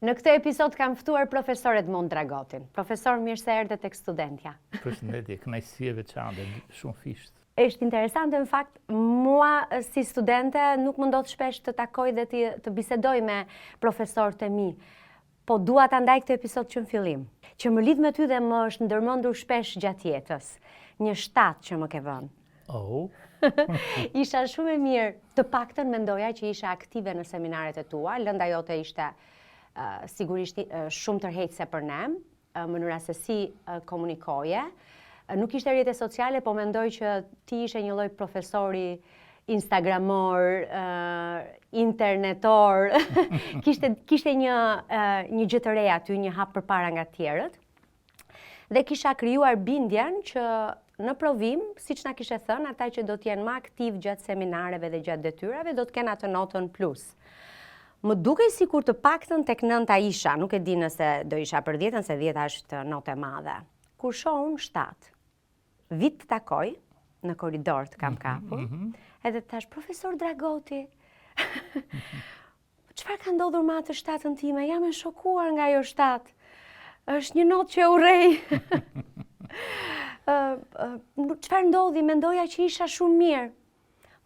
Në këtë episod kam ftuar profesor Edmond Dragotin. Profesor, mirë se erdhe tek Studentja. Përshëndetje, kënaqësi e veçantë, shumë fisht. Është interesante në fakt, mua si studente nuk më ndodh shpesh të takoj dhe të bisedoj me profesorët e mi. Po dua ta ndaj këtë episod që në fillim. Që më lidh me ty dhe më është ndërmendur shpesh gjatë jetës. Një 7 që më ke vënë. Oh. Isha shumë e mirë, të paktën mendoja që isha aktive në seminaret e tua, lënda jote ishte sigurisht shumë tërheqëse për ne, mënyra se si komunikoje. Nuk ishte rrjete sociale, po mendoj që ti ishe një lloj profesori instagramor, internetor, kishte një gjë të re aty, një hap përpara nga tjerët. Dhe kisha krijuar bindjen që në provim, siç na kishe thënë, ata që do të jenë më aktiv gjatë seminareve dhe gjatë detyrave do të kenë atë notën plus. Më dukej sikur të paktën tek 9 isha, nuk e di nëse do isha për 10, se 10 është notë e madhe. Kur shoh unë 7, vit të takoj, në korridor të kam kapur, edhe të thash, profesor Dragoti, çfarë ka ndodhur me atë 7-ën time? Jam e shokuar nga ajo 7. Është një notë që urrej. Çfarë ndodhi? Mendoja që isha shumë mirë.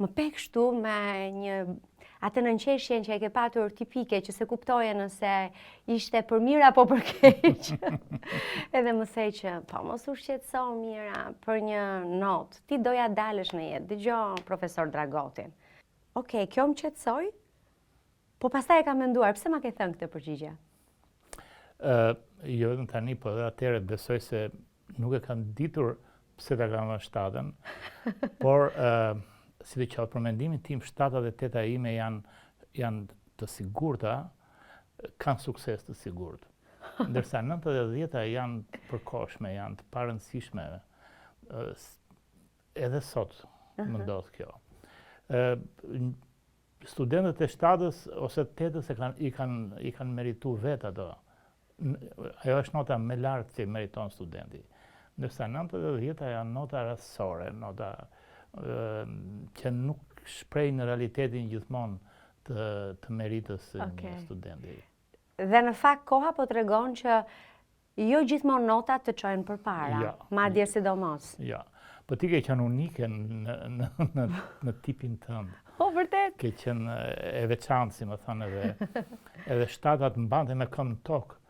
Më pek kështu me atë nënqeshjen që e ke patur tipike, që se kuptoje nëse ishte për mirë apo për keq. Edhe më thej që, po mos u shqetëso Mira, për një notë, ti doja dalësh në jetë, dëgjoj profesor Dragotin. Okej, kjo më qetësoi, po pastaj e kam menduar, pse ma ke thënë këtë përgjigje? Jo vetëm tani, po edhe atëherë besoj se nuk e kam ditur pse ta kam 7-ën, por si të qoftë, për mendimin tim, 7 dhe 8 ime janë të sigurta, kanë sukses të sigurt. Ndërsa 9 dhe 10 janë të përkohshme, janë të parëndësishme. Edhe sot më ndodh kjo. Studentët e 7-ës ose 8-ës i kanë meritu vetë ato. Ajo është nota më lartë që meriton studenti. Ndërsa 9 dhe 10 janë nota rastësore, nota që nuk shpreh në realitetin gjithmonë të meritës së një studenti. Dhe në fakt koha po tregon që jo gjithmonë notat të çojnë përpara, madje sidomos. Ja, po ti ke qenë unike në tipin tënd. Po vërtet. Ke qenë e veçantë, si më thonë, edhe 7-at mbante me këmbë në tokë.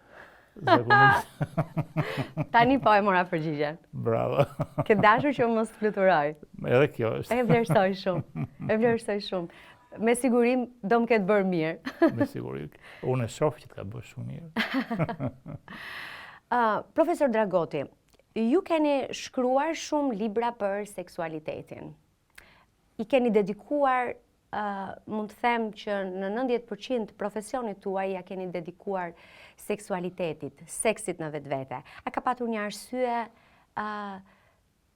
Tani po e mora përgjigjen. Bravo. Ke dashur që mos fluturoj. Edhe kjo është. E vlerësoj shumë. Me sigurim do më ketë bërë mirë. Me sigurim. Unë e shoh që të ka bërë shumë mirë. Profesor Dragoti, ju keni shkruar shumë libra për seksualitetin. I keni dedikuar, mund të them që në 90% profesionit tuaj ja keni dedikuar seksualitetit, seksit në vetvete. A ka patur një arsye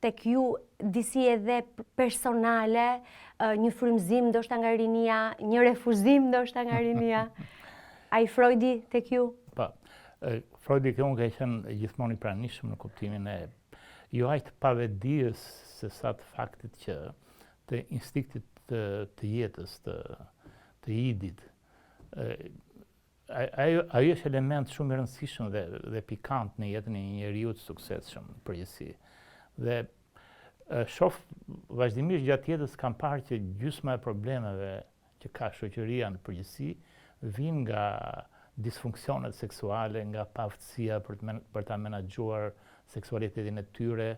tek ju disi edhe personale, një frymëzim ndoshta nga rinia, një refuzim ndoshta nga rinia? Ai Freudi tek ju? Po. Freudi ka qenë gjithmonë i pranishëm në kuptimin e jo aq të pavetdijes se sa të faktit që të instiktit të jetës, të idit. Ajo është element shumë i rëndësishëm dhe pikant në jetën e një njeriu të suksesshëm në përgjithësi. Dhe shoh vazhdimisht gjatë jetës kam parë që gjysma e problemeve që ka shoqëria në përgjithësi vijnë nga disfunksionet seksuale, nga paaftësia për ta menaxhuar seksualitetin e tyre,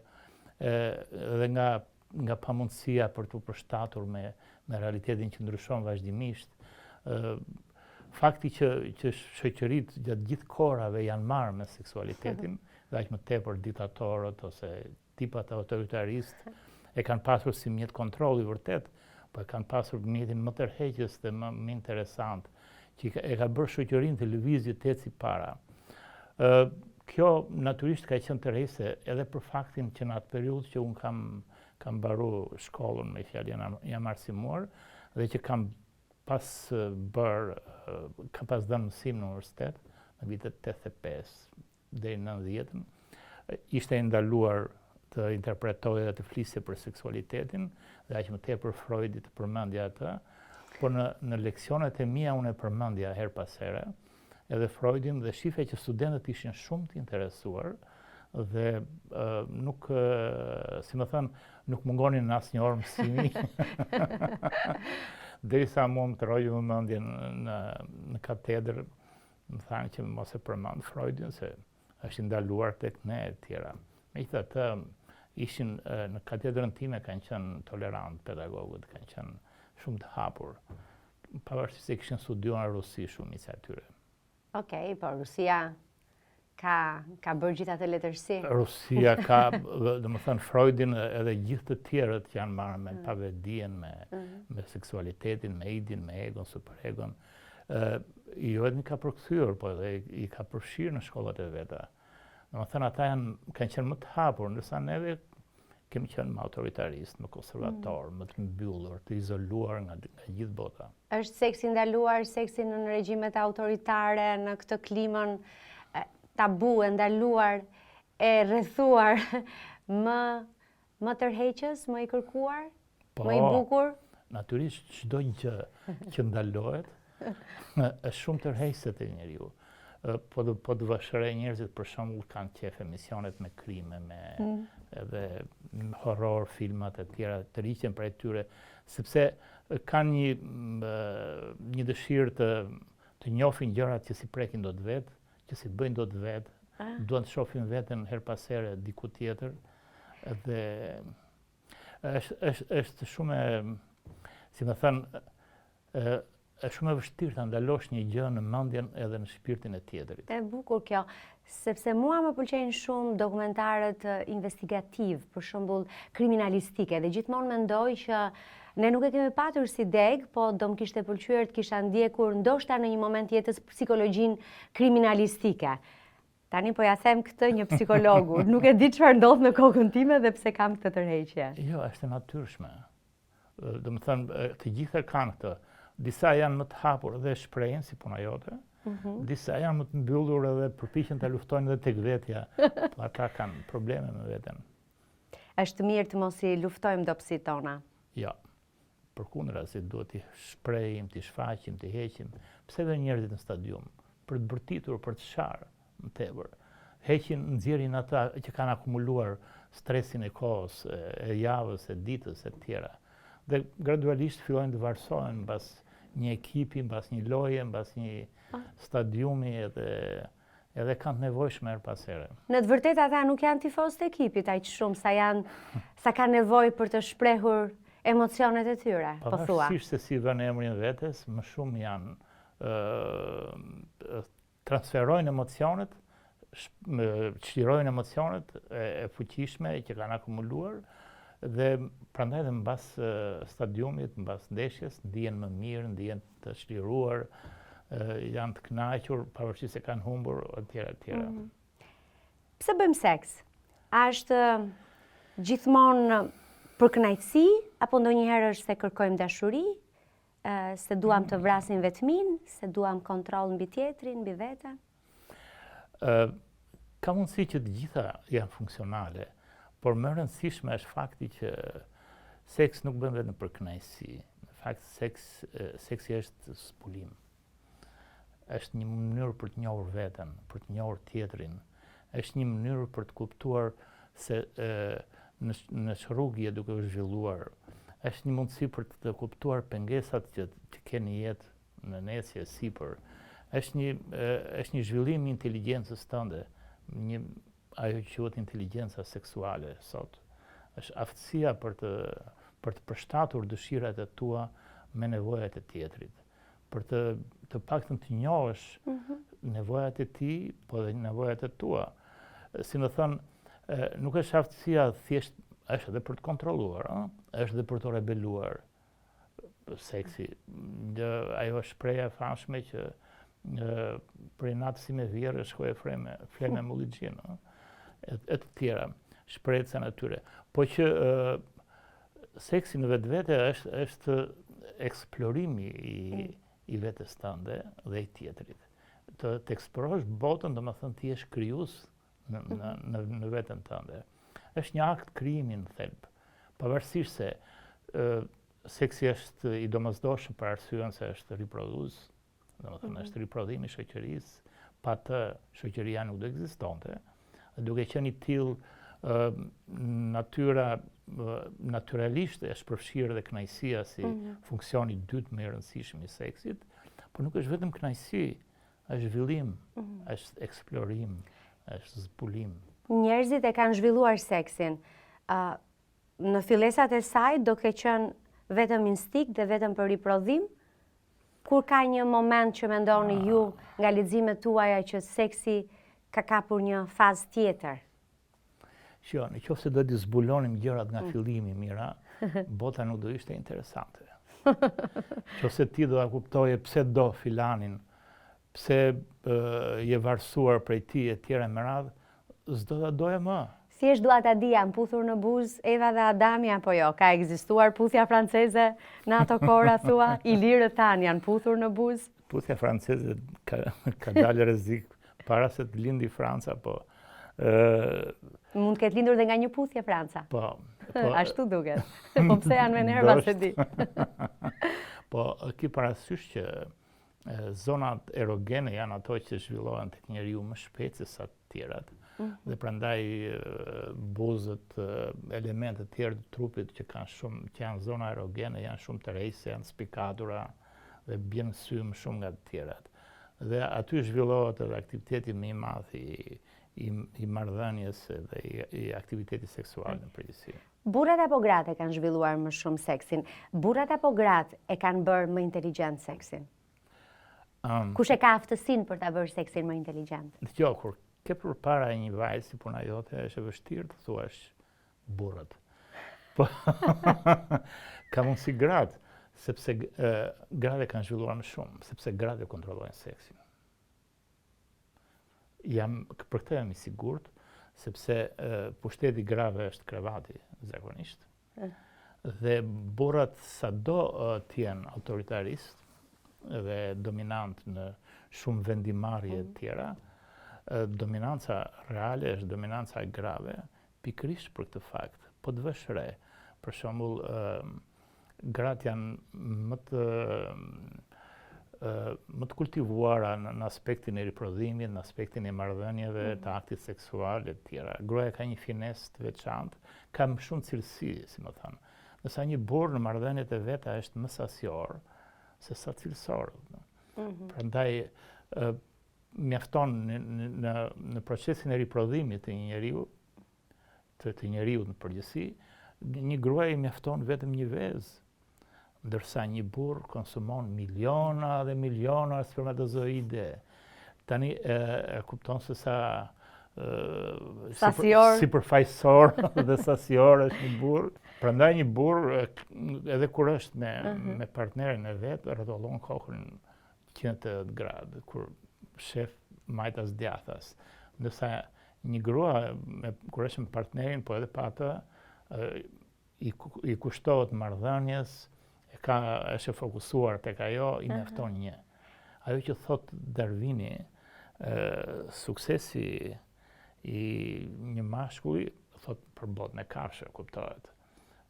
dhe nga pamundësia për të përshtatur me realitetin që ndryshon vazhdimisht. Fakti që shoqëritë gjatë gjithë kohërave janë marrë me seksualitetin, dhe aq më tepër diktatorët ose tipat autoritaristë e kanë pasur si mjet kontrolli vërtet, po e kanë pasur mjetin më tërheqës dhe më interesant, që e ka bërë shoqërinë të lëvizje të eci para. Kjo natyrisht ka qenë tërheqëse edhe për faktin që në atë periudhë që unë kam mbaru shkollën me fjalë jam arsimuar dhe që kam pas dhënë mësim në universitet në vitet 85 deri në 90-ën, ishte ndaluar të interpretoj dhe të flisje për seksualitetin, dhe aq më tepër Freudi të përmendja atë, por në leksionet e mia unë e përmendja her pas here, edhe Freudin dhe shife që studentët ishin shumë të interesuar dhe nuk, si më thënë, nuk mungonin në asnjë orë mësimi. Derisa mua më tërrojë vëmendjen në katedrë, më thanë që mos e përmend Freudin se është ndaluar tek ne e tjera. Megjithatë, ishin në katedrën time kanë qenë tolerant pedagogët, kanë qenë shumë të hapur. Pavarësisht se kishin studiuar në Rusi shumica e tyre. Okej, po Rusia ka bërë gjithë atë letërsi. Rusia ka, domethënë Freudin edhe gjithë të tjerët që janë marrë me pavedien, me seksualitetin, me idin, me egon, superegon. Jo edhe ka përkthyer, po edhe i ka përfshirë në shkollat e veta. Domethënë ata kanë qenë më të hapur, ndërsa neve kemi qenë më autoritarist, më konservator, më të mbyllur, të izoluar nga gjithë bota. Është seksi ndaluar, seksi në regjimet autoritare, në këtë klimën tabu e ndaluar, e rrethuar, më tërheqës, më i kërkuar, më i bukur? Natyrisht çdo gjë që ndalohet është shumë tërheqëse te njeriu. Po të vëshërej njerëzit për shembull kanë qef emisionet me krime, me edhe horror, filmat e tjera, të riqen prej tyre, sepse kanë një dëshirë të njohin gjërat që si prekin dot vetë, që si bëjnë dot vetë, duan të shohin veten her pas here diku tjetër, dhe është shumë, si më thënë, është shumë e vështirë ta ndalosh një gjë në mendjen edhe në shpirtin e tjetrit. E bukur kjo, sepse mua më pëlqejnë shumë dokumentarët investigativ, për shembull kriminalistike, dhe gjithmonë mendoj që ne nuk e kemi patur si deg, po do më kishte pëlqyer të kisha ndjekur ndoshta në një moment jetës psikologjinë kriminalistike. Tani po ja them këtë një psikologu, nuk e di çfarë ndodh në kokën time dhe pse kam këtë tërheqje. Jo, është e natyrshme. Domethënë, të gjitha kanë këtë. Disa janë më të hapur dhe shprehen si puna jote, disa janë më të mbyllur edhe përpiqen ta luftojnë edhe tek vetja, po ata kanë probleme me veten. Është mirë të mos i luftojmë dobësitë tona. Jo. Përkundrazi duhet t'i shprehim, t'i shfaqim, t'i heqim. Pse edhe njerëzit në stadium për të bërtitur, për të sharë më tepër, heqin, nxjerrin ata që kanë akumuluar stresin e kohës, e javës, e ditës, e tjera. Dhe gradualisht fillojnë të varësohen mbas një ekipi, mbas një loje, mbas një stadiumi, edhe kanë të nevojshme her pas here. Në të vërtetë ata nuk janë tifozë të ekipit aq shumë sa kanë nevojë për të shprehur emocionet e tyre, po thua. Pavarësisht se si vënë emrin vetes, më shumë janë transferojnë emocionet, çlirojnë emocionet e fuqishme që kanë akumuluar, dhe prandaj edhe mbas stadiumit, mbas ndeshjes, ndihen më mirë, ndihen të çliruar, janë të kënaqur, pavarësisht se kanë humbur etj. Pse bëjmë seks? A është gjithmonë për kënaqësi, apo ndonjëherë është se kërkojmë dashuri, se duam të vrasim vetmin, se duam kontroll mbi tjetrin, mbi veten? Ka mundësi që të gjitha janë funksionale, por më e rëndësishme është fakti që seks nuk bën vetëm për kënaqësi. Në fakt seksi është zbulim. Është një mënyrë për të njohur veten, për të njohur tjetrin. Është një mënyrë për të kuptuar se në ç'rrugë duke u zhvilluar. Është një mundësi për të kuptuar pengesat që ke në jetë në nesër sipër. Është një zhvillim i inteligjencës tënde, ajo që quhet inteligjenca seksuale sot. Është aftësia për të përshtatur dëshirat e tua me nevojat e tjetrit. Për të paktën të njohësh nevojat e tij, po edhe nevojat e tua. Si më thënë, nuk është aftësia thjesht, është edhe për të kontrolluar, është edhe për të rebeluar. Seksi, ajo është shpreha e famshme që për natë si me vjerë shkoj e flej me mulligjin, e të tjera, shprehca natyre. Po që seksi në vetvete është eksplorimi i vetes tënde dhe i tjetrit. Të eksplorosh botën, domethënë ti je krijues në veten tënde. Është një akt krijimi në thelb. Pavarësisht se seksi është i domosdoshëm për arsyen se është riprodhues, domethënë është riprodhimi i shoqërisë, pa të shoqëria nuk do ekzistonte, duke qenë i tillë natyra natyralisht është përfshirë dhe kënaqësia si funksioni i dytë më i rëndësishëm i seksit, por nuk është vetëm kënaqësi, është zhvillim, është eksplorim, është zbulim. Njerëzit e kanë zhvilluar seksin. Në fillesat e saj do ke qenë vetëm instinkt dhe vetëm për riprodhim? Kur ka një moment që mendoni ju nga leximet tuaja që seksi ka kapur një fazë tjetër? Në qoftë se do t'i zbulonim gjërat nga fillimi, Mira, bota nuk do ishte interesante. Qoftë ti do ta kuptoje pse do filanin, pse je varësuar prej tij e tjera me radhë, s'do ta doje më. Thjesht dua ta di, janë puthur në buzë Eva dhe Adami apo jo? Ka ekzistuar puthja franceze në ato kohra thua? Ilirët tanë janë puthur në buzë? Puthja franceze ka dalë rrezik para se të lindi Franca, po mund të ketë lindur dhe nga një puthje Franca. Po. Ashtu duket. Po pse janë me nerva se di. Po ki parasysh që zonat erogene janë ato që zhvillohen tek njeriu më shpejt se sa të tjerat. Dhe prandaj buzët, elementet të tjerë të trupit që janë zona erogene janë shumë të rejse, janë spikatura dhe bjen sy më shumë nga të tjerat. Dhe aty zhvillohet edhe aktiviteti më i madh i marrëdhënies dhe i aktivitetit seksual në përgjithësi. Burrat apo gratë e kanë zhvilluar më shumë seksin? Burrat apo gratë e kanë bërë më inteligjent seksin? Kush e ka aftësinë për ta bërë seksin më inteligjent? Dgjoj, kur ke përpara një vajzë si puna jote, është e vështirë të thuash burrat. Po ka mundësi gratë, sepse gratë kanë zhvilluar më shumë, sepse gratë kontrollojnë seksin. Për këtë jam i sigurt, sepse pushteti grave është krevati zakonisht. Dhe burrat sado të jenë autoritarist dhe dominant në shumë vendimarrje të tjera, dominanca reale është dominanca grave, pikërisht për këtë fakt. Po të vësh re, për shembull, gratë janë më të kultivuara në aspektin e riprodhimit, në aspektin e marrëdhënieve, të aktit seksual e tjera. Gruaja ka një finesë të veçantë, ka më shumë cilësi, si më thënë. Nësa një burr në marrëdhëniet e veta është më sasior se sa cilësor. Prandaj mjafton në procesin e riprodhimit të një njeriu, të njeriu në përgjithësi, një gruaje mjafton vetëm një vezë, ndërsa një burr konsumon miliona dhe miliona spermatozoide. Tani e kupton se sa sipërfaqësor dhe sasior është një burr. Prandaj një burr edhe kur është me partnerin e vet, rrotullon kokën 180 gradë, kur shef majtas djathas. Ndërsa një grua kur është me partnerin, po edhe pa atë, i kushtohet marrëdhënies, është fokusuar tek ajo, i mjafton një. Ajo që thot Darwini, suksesi i një mashkulli, thot për botën e kafshë, kuptohet,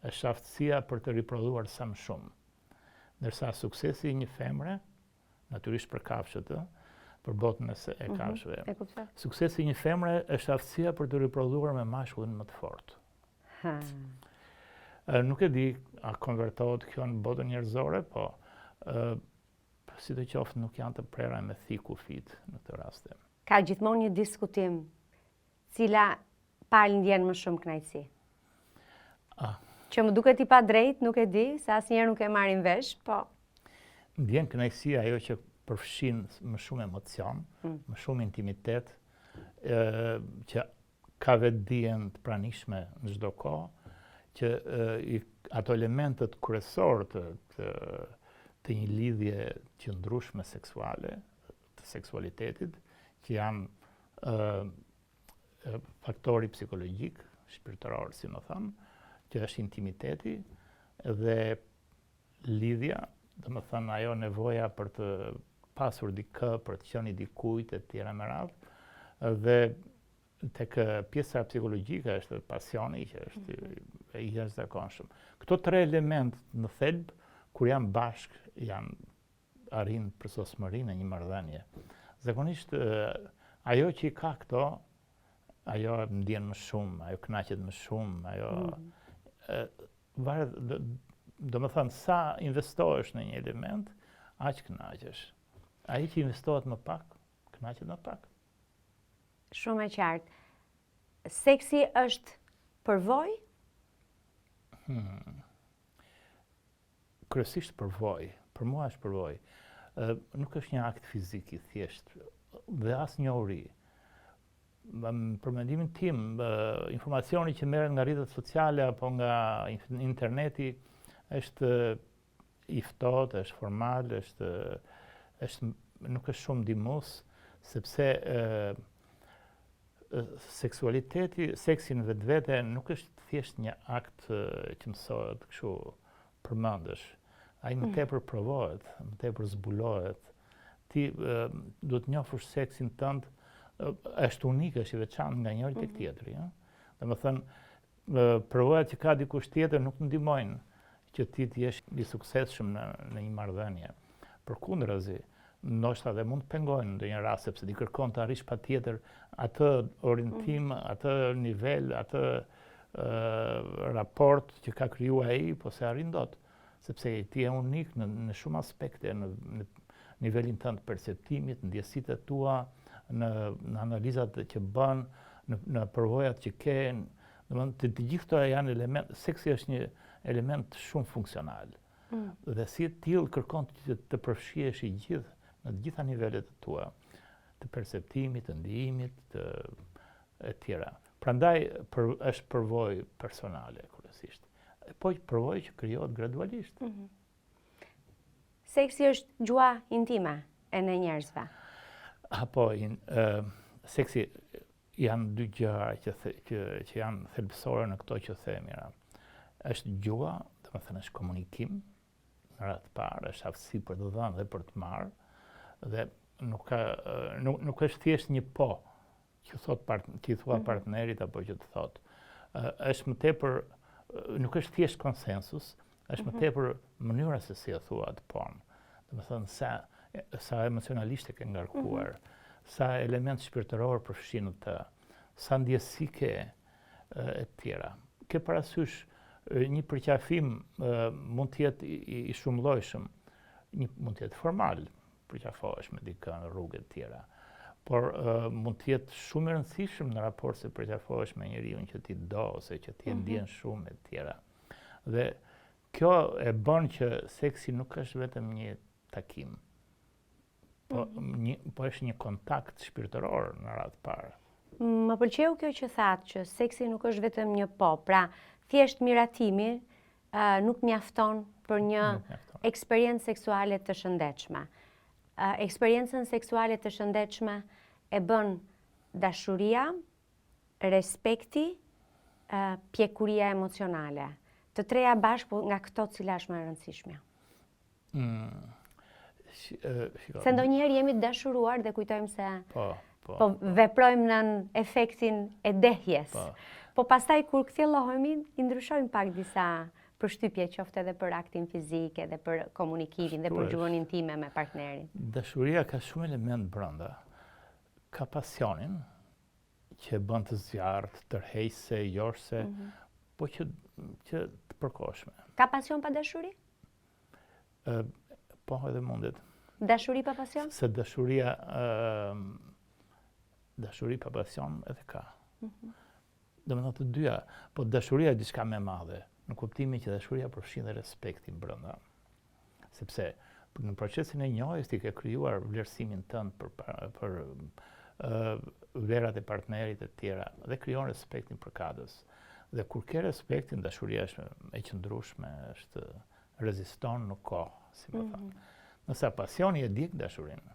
është aftësia për të riprodhuar sa më shumë. Ndërsa suksesi i një femre, natyrisht për kafshët, për botën e kafshëve, suksesi i një femre është aftësia për të riprodhuar me mashkullin më të fortë. Nuk e di a konvertohet kjo në botën njerëzore, po si të qoftë nuk janë të prera me thiku fit në këtë raste. Ka gjithmonë një diskutim, cila palë ndjen më shumë kënaqësi? Që më duket i pa drejt, nuk e di, se asnjëherë nuk e marrin vesh, po. Ndjen kënaqësi ajo që përfshin më shumë emocion, më shumë intimitet, që ka vetdijen të pranishme në çdo kohë, që ato elementet kryesor të një lidhje qëndrueshme seksuale, të seksualitetit, që janë faktori psikologjik, shpirtëror, si më thëmë, që është intimiteti dhe lidhja, dhe më thënë ajo nevoja për të pasur dikë, për të qenë dikujt e tjera me radhë, dhe tek pjesa psikologjike është pasioni, që është i jashtëzakonshëm. Këto tre element në thelb, kur janë bashkë, janë arrin përsosmërinë e një marrëdhënie. Zakonisht, ajo që i ka këto, ajo ndjen më shumë, ajo kënaqet më shumë, ajo varet, do më thënë, sa investohesh në një element, aq kënaqesh. Ai që investohet më pak, kënaqet më pak. Shumë e qartë. Seksi është përvojë? Kryesisht përvojë. Për mua është përvojë. Nuk është një akt fizik i thjeshtë dhe as një uri. Për mendimin tim, informacioni që merret nga rrjetet sociale apo nga interneti është i ftohtë, është formal, nuk është shumë ndihmues, sepse seksi në vetvete nuk është thjesht një akt që mësohet kështu përmendesh. Ai më tepër provohet, më tepër zbulohet. Ti duhet njohësh seksin tënd, është unik, është i veçantë nga njëri tek tjetri, Domethënë, provojat që ka dikush tjetër nuk ndihmojnë që ti të jesh i suksesshëm në një marrëdhënie. Përkundrazi, ndoshta dhe mund të pengojnë në ndonjë rast sepse ti kërkon të arrish patjetër atë orientim, atë nivel, atë raport që ka krijuar ai, po se arrin dot, sepse ti je unik në shumë aspekte, në nivelin tënd të perceptimit, në ndjesitë tua, në analizat që bën, në përvojat që ke. Domethënë, të gjithë këto janë element, seksi është një element shumë funksional. Dhe si e tillë kërkon të përfshihesh i gjithë në të gjitha nivelet e tua, të perceptimit, të ndijimit, e tjera. Prandaj është përvojë personale kryesisht. Po përvojë që krijohet gradualisht. Seksi është gjua intime e në njerëzve. Apo, seksi janë dy gjëra që janë thelbësore në këto që themi. Është gjua, domethënë është komunikim, në radhë të parë, është aftësi për të dhënë dhe për të marrë, dhe nuk është thjesht një po që i thua partnerit apo që të thot. Është më tepër, nuk është thjesht konsensus, është më tepër mënyra se si e thua atë pon. Domethënë sa emocionalisht e ke ngarkuar, sa element shpirtëror përfshin në të, sa ndjesi ke e tjera. Ke parasysh një përqafim mund të jetë i shumëllojshëm, mund të jetë formal, përqafohesh me dikë në rrugë të tjera, por mund të jetë shumë i rëndësishëm në raport se përqafohesh me njeriu që ti do ose që ti e ndjen shumë e tjera. Dhe kjo e bën që seksi nuk është vetëm një takim, po është një kontakt shpirtëror në radhë të parë. Më pëlqeu kjo që thatë që seksi nuk është vetëm një po, pra thjesht miratimi nuk mjafton për një eksperiencë seksuale të shëndetshme. Eksperiencën seksuale të shëndetshme e bën dashuria, respekti, pjekuria emocionale. Të treja bashkë, nga këto cila është më e rëndësishmja. Se ndonjëherë jemi të dashuruar dhe kujtojmë se po veprojmë në efektin e dehjes. Po pastaj kur kthjellohemi, i ndryshojmë pak disa përshtypje, qoftë edhe për aktin fizik, edhe për komunikimin dhe për gjuhën intime me partnerin. Dashuria ka shumë element brenda. Ka pasionin, që bën të zjarrt, tërheqëse, jorse, po që të përkohshme. Ka pasion pa dashuri? Po, edhe mundet. Dashuri pa pasion? Se dashuri pa pasion edhe ka. Domethënë të dyja, po dashuria është diçka më e madhe, në kuptimin që dashuria përfshin dhe respektin brenda. Sepse në procesin e njohjes ti ke krijuar vlerësimin tënd për vlerat e partnerit e tjera dhe krijon respektin përkatës. Dhe kur ke respektin, dashuria është e qëndrueshme, është reziston në kohë, si më thënë. Nëse pasioni e djeg dashurinë.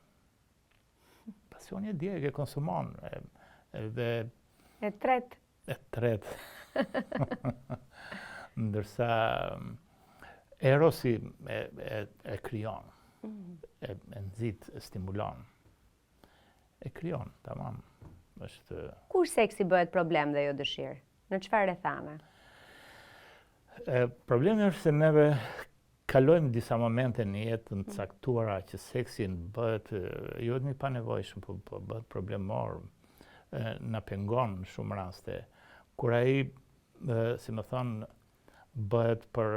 Pasioni e djeg, e konsumon, e tret. Ndërsa erosi e krijon, e nxit, e stimulon, e krijon, tamam. Kur seksi bëhet problem dhe jo dëshirë? Në çfarë rrethana? Problemi është se neve kalojmë disa momente në jetë të caktuara që seksi bëhet jo vetëm i panevojshëm, po bëhet problemor, na pengon në shumë raste. Kur ai, si më thonë, bëhet për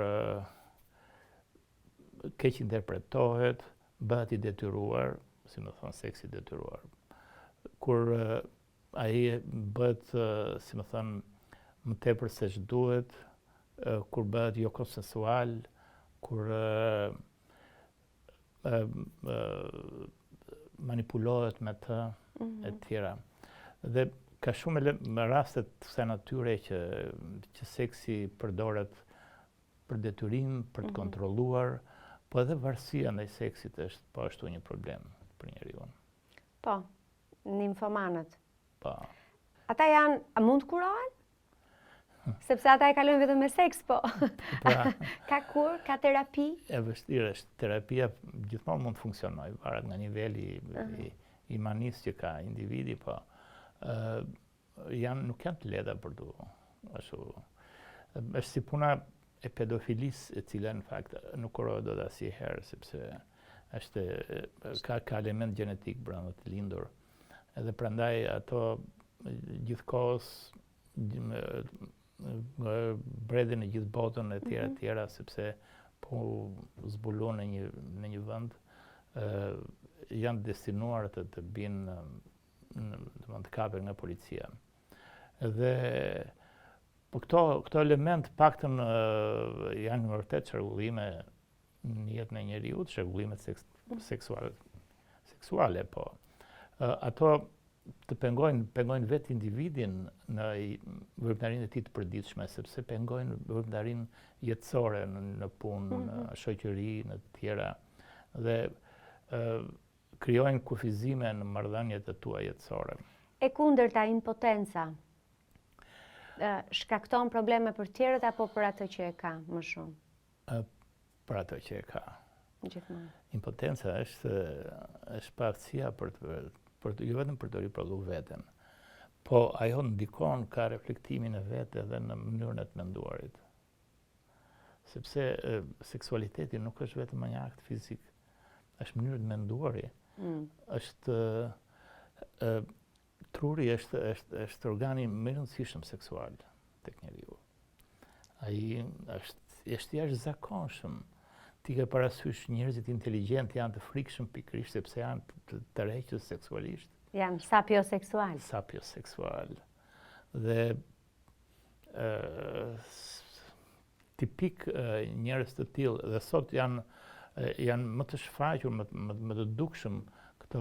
keq interpretohet, bëhet i detyruar, si më thonë, seksi i detyruar. Kur ai bëhet, si më thonë, më tepër se ç'duhet, kur bëhet jo konsensual, kur manipulohet me të, e tjera. Dhe ka shumë raste të kësaj natyre që seksi përdoret për detyrim, për të kontrolluar, po edhe varësia ndaj seksit është po ashtu një problem për njeriu. Po, nimfomanët. Po. Ata janë, a mund të kurohen? Sepse ata e kalojnë vetëm me seks, po. Ka kur, ka terapi? E vështirë është, terapia gjithmonë mund të funksionojë, varet nga niveli i manisë që ka individi, po nuk janë të lehta për tu ashtu. Është si puna e pedofilisë, e cila në fakt nuk kurohet dot asnjëherë, sepse është ka element gjenetik brenda të lindur. Edhe prandaj ato gjithkohës bredhin në gjithë botën e tjera, sepse po zbulon në një vend, janë destinuar të binë të kapen nga policia. Dhe po këto element paktën janë në vërtet çrregullime në jetën e njeriut, çrregullimet seksuale, po. Ato të pengojnë vetë individin në veprimtarinë e tij të përditshme, sepse pengojnë veprimtarinë jetësore në punë, në shoqëri, në të tjera, dhe krijojnë kufizime në marrëdhëniet e tua jetësore. E kundërta, impotenca, shkakton probleme për tjerët apo për atë që e ka më shumë? Për atë që e ka. Gjithmonë. Impotenca është paaftësia jo vetëm për të riprodhuar veten, po ajo ndikon ka reflektimin e vetë edhe në mënyrën e të menduarit. Sepse seksualiteti nuk është vetëm një akt fizik, është mënyrë të menduari. Truri është organi më i rëndësishëm seksual tek njeriu. Ai është jashtëzakonshëm. Ti ke parasysh njerëzit inteligjent janë të frikshëm pikërisht sepse janë të tërheqës seksualisht. Janë sapioseksual. Sapioseksual. Dhe tipik njerëz të tillë, dhe sot janë më të shfaqur, më të dukshëm, këto